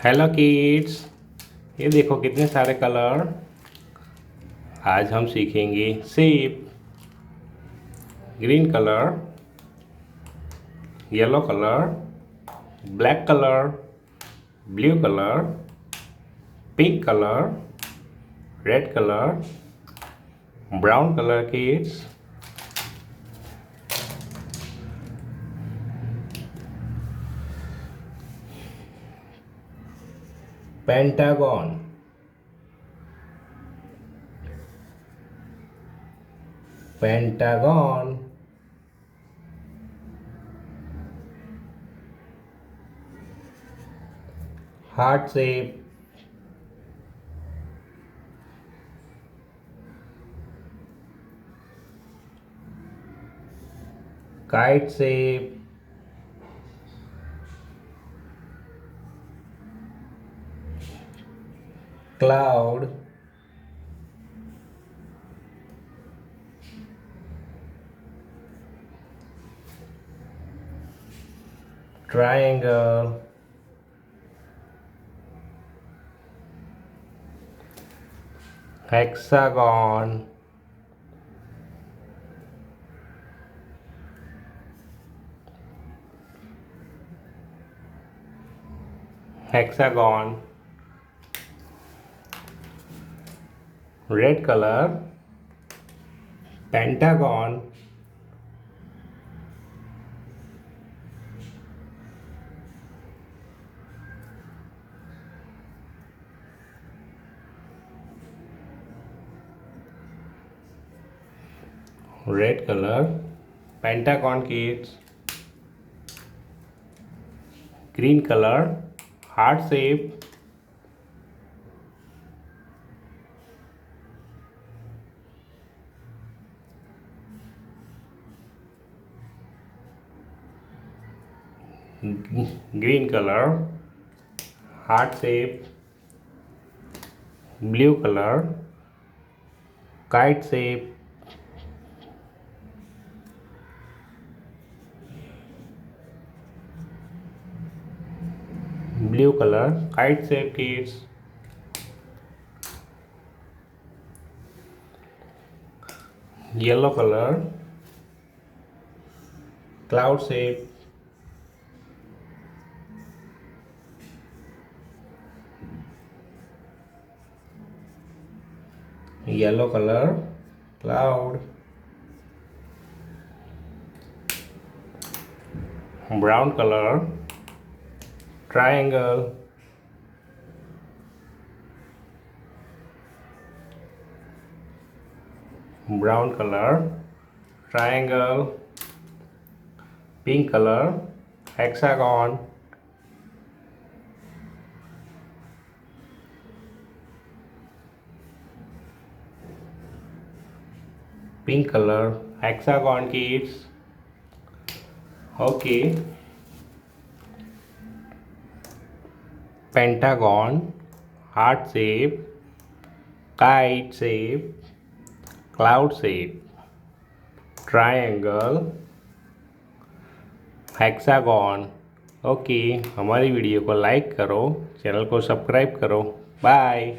Hello kids, ये देखो कितने सारे कलर। आज हम सीखेंगे shape. Green colour, yellow colour, black colour, blue colour, pink colour, red colour, brown colour kids. Pentagon, pentagon, heart shape, kite shape, cloud, triangle, hexagon, hexagon, red color, pentagon, red color, pentagon kids. Green color, heart shape, green color, heart shape, blue color, kite shape, blue color, kite shape kids. Yellow color, cloud shape, yellow color, cloud, brown color, triangle, brown color, triangle, pink color, hexagon, pink color, hexagon kids. Okay, pentagon, heart shape, kite shape, cloud shape, triangle, hexagon. Okay, हमारी video को like करो, channel को subscribe करो। Bye.